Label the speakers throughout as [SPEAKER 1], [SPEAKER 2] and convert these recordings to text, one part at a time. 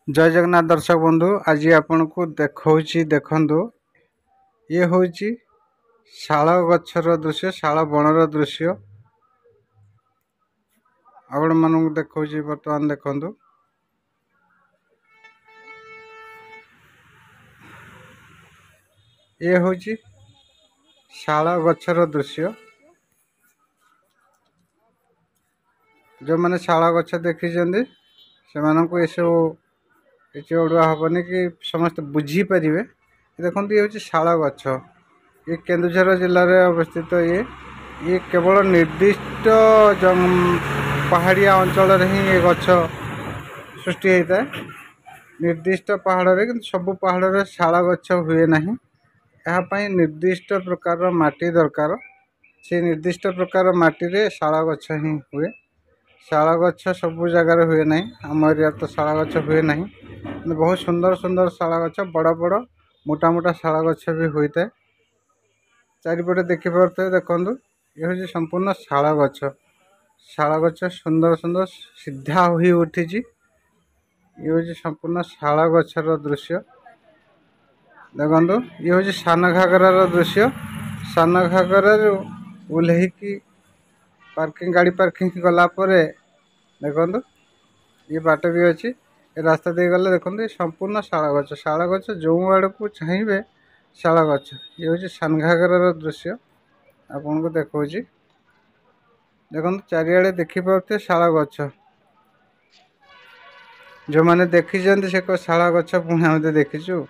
[SPEAKER 1] जय जगन्नाथ दर्शक बंधु आज आपण को देखौछि देखंतु ये होछि शाल गछर दृश्य शाल बनर दृश्य आपण मानक देखौछि वर्तमान देखंतु ये होछि शाल गछर दृश्य जो माने शाल गछ देखिछन्ती सेमानंकु ए सब କିଛି ଓଡିଆ ହବନି କି ସମସ୍ତେ ବୁଝି ପାରିବେ। ଦେଖନ୍ତୁ ये होछि शाल गछ ये केन्दुझर जिले में अवस्थित ये केवल निर्दिष्ट पहाड़िया अंचल ही ये गछ सृष्टि होता है। निर्दिष्ट पहाड़ रे कि सब पहाड़ रे शाल गछ हुए नहीं। यहाँ निर्दिष्ट प्रकार माटी दरकार से निर्दिष्ट प्रकार माटी रे शाल गछ ही हुए। शाल गछ सब जगार हुए नहीं। आम एरिया तो शाल गछ हुए नहीं। बहुत सुंदर सुंदर शाल गछ बड़ बड़ मोटा मोटा शाल गछ भी होता है। चारिपटे देखिपे देखो ये हूँ संपूर्ण शाल गछ। शाल गछ सुंदर सुंदर सीधा हो उठी ये हूँ संपूर्ण शाल गछर दृश्य। देखो ये हूँ सान घागरार दृश्य। सान घागरार ओह्लैकी पार्किंग गाड़ी पार्किंग गलापर देखो ये बाट भी अच्छी रास्ता दे गले देखो संपूर्ण शाल गछ। शाल गछ जो आड़ को चाहिए शाल गछ। ये हूँ सान घागरार दृश्य आपन को देखो देखो चारिआडे देखिपे शाल गछ। जो मैंने देखी से शाल गछ पुणी आम देखीचु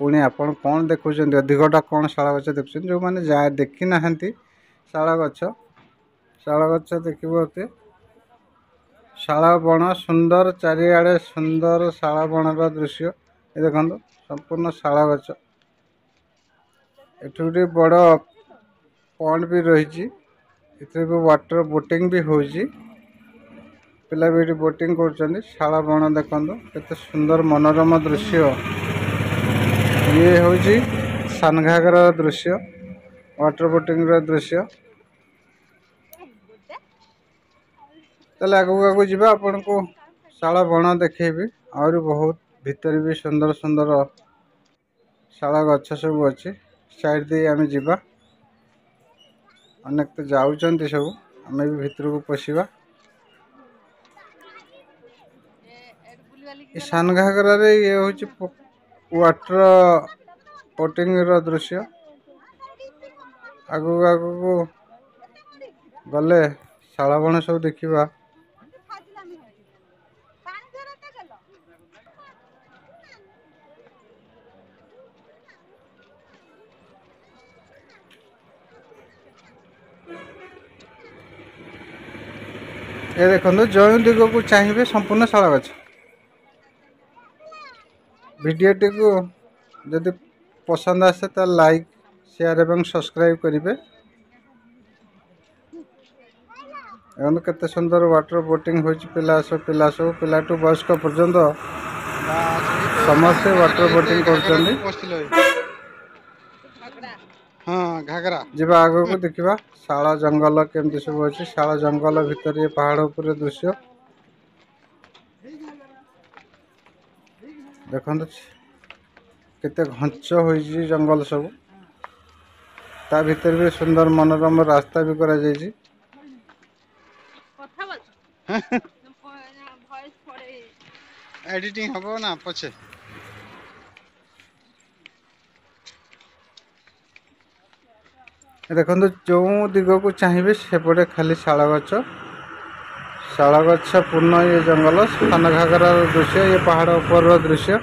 [SPEAKER 1] पुणी आपड़ कौन देखुं अधिकटा कौन शाल गछ देखुं जो मैंने जा देखी ना शाल गछ। शाल गछ देखिए शाल बण सुंदर चारिआडे सुंदर शाल बनर दृश्य। ये देखो संपूर्ण शाल गछ। एठू गोटे बड़ पॉइंट भी रही वाटर बोटिंग भी होची। पिला भी बोटिंग कर शाल बण देखो केते सुंदर मनोरम दृश्य। ये हूँ सान घागरा दृश्य वाटर बोटिंग दृश्य। चल आगू आगू जी आपन को शाल बण देखेबी और बहुत भितर भी सुंदर सुंदर शाल गछ सब अच्छी। साइड दे आम जा अनेक तो जाऊँच सब आम भी भितर को पशिबा। सान घागरा ये हूँ वाटर बोटिंग दृश्य। आगू आगू गले शाल बण सब देखा। ये देखो जो दिग को चाहिए संपूर्ण शाल गछ। वीडियोटी को जदि पसंद आसे तो लाइक शेयर एवं सब्सक्राइब करेंगे। केते सुंदर वाटर बोटिंग हो पिला सब पिला टू वयस्क पर्यंत समस्ते वाटर बोटिंग कर जीवा आग को देखा शाल जंगल केमती सब अच्छी। शाल जंगल भितर ये पहाड़ उपर दृश्य देखो केते घंच हो जंगल सब। ता भीतर भी सुंदर मनोरम रास्ता भी करा जायछि। एडिटिंग हबो ना पछे। देखो जो दिग को चाहिए सेपटे खाली शाल गछ। शाल गछ पूर्ण ये जंगल सान घागरा दृश्य ये पहाड़ ऊपर दृश्य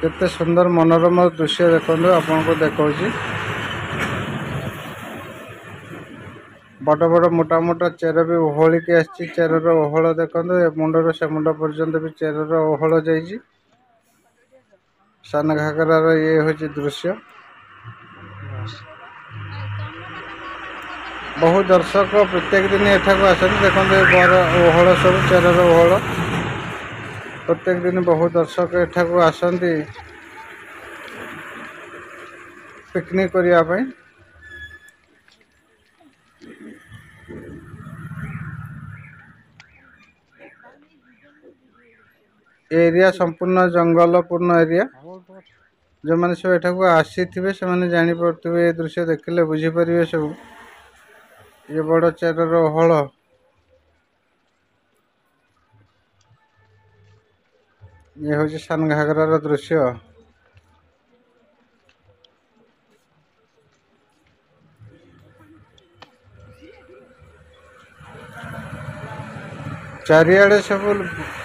[SPEAKER 1] केते सुंदर मनोरम दृश्य देखो आपन को देखो बड़ बड़ मोटा मोटा चेर भी ओहल के आसी। चेर ओहल देखो मुंडर से मुंड पर्यंत भी चेर ओहल जाइए। सान घागरार ये हूँ दृश्य। बहु दर्शक प्रत्येक दिन एठाक आसते देखो बर ओहल सब चेर ओहल प्रत्येक दिन बहु दर्शक एठाक आसती पिकनिक करने। एरिया संपूर्ण जंगलपूर्ण एरिया जो मैंने सब एठाक आसीथिबे से माने जानि पड़ुथिबे ए दृश्य देखिले बुझी परिबे सब ये बड़ चेरर हल ये हूँ सान घागरार दृश्य चारिआडे सब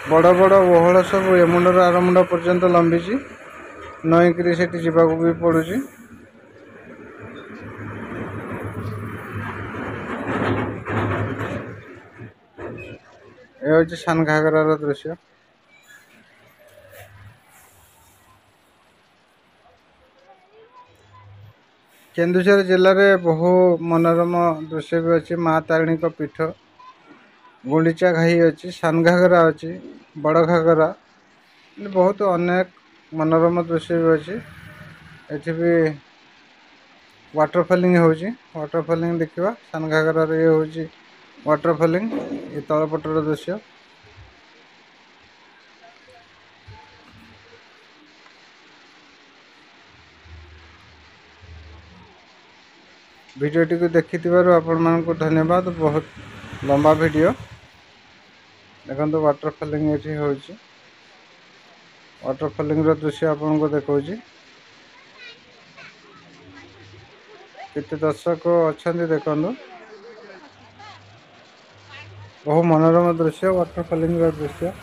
[SPEAKER 1] बड़ बड़ बहल सब ए मुंडर आर मुंड पर्यंत लंबी नईकरी से जावाक भी पड़ुची ये हूँ सान घागरार दृश्य केन्दुझर जिले में बहु मनोरम दृश्य भी अच्छी माँ तारिणी पीठ गुंडीचा घाई अच्छी सान घागरा अच्छी बड़ घागरा बहुत अनेक मनोरम दृश्य भी अच्छी एठी भी वाटरफॉलिंग होची वाटरफॉलिंग देखिबा सान घागरा ये होची वाटरफॉलिंग ये तलपटर दृश्य वीडियोटी को देखि आपण मानक धन्यवाद बहुत लंबा वीडियो देखो वाटरफॉलिंग ये होची वाटरफॉलिंग दृश्य आपन को देखौची केते दर्शक अच्छा देखो बहु मनोरम दृश्य वाटरफॉलिंग दृश्य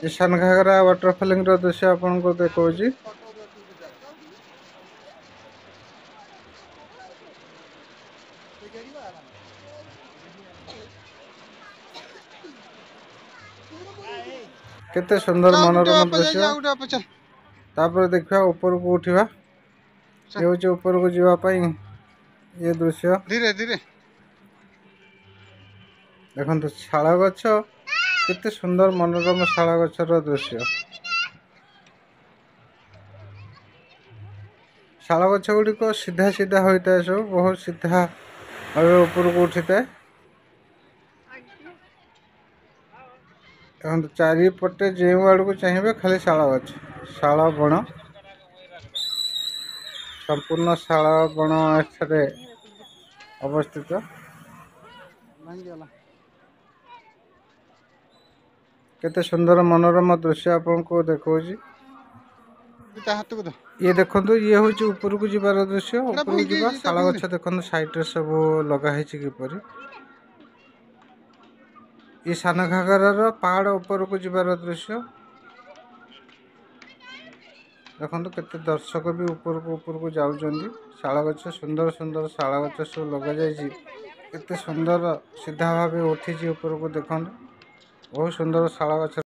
[SPEAKER 1] ये सान घागरा वाटरफॉलिंग दृश्य आपन को देखौची केते सुंदर मनोरम दृश्य तापर देखा ऊपर को उठा ये हूँ ऊपर को जावाई ये दृश्य धीरे धीरे देखो शाल गछ केते सुंदर मनोरम शाल गछर दृश्य शाल गछ गुड़िक सीधा सीधा होता है सब बहुत सीधा भाव ऊपर को उठी था चारिपटे जो आड़ को चाहिए खाली शाल गछ शाल बण संपूर्ण शाल बण अवस्थित केते सुंदर मनोरम दृश्य आपन को देखौची ये देखो ये हूँ ऊपर को जीवार दृश्य ऊपर को जीवा शाल गछ देखो साइड रे सब लगाई किपरि ये सान घागरार पहाड़ ऊपर को जीवार दृश्य देखो केते दर्शक भी ऊपर को जाउछंदी शाल गछ सुंदर सुंदर शाल गछ सब लगा जायछि केते सुंदर सीधा भाव उठी ऊपर को देखो बहुत सुंदर शाल गछ।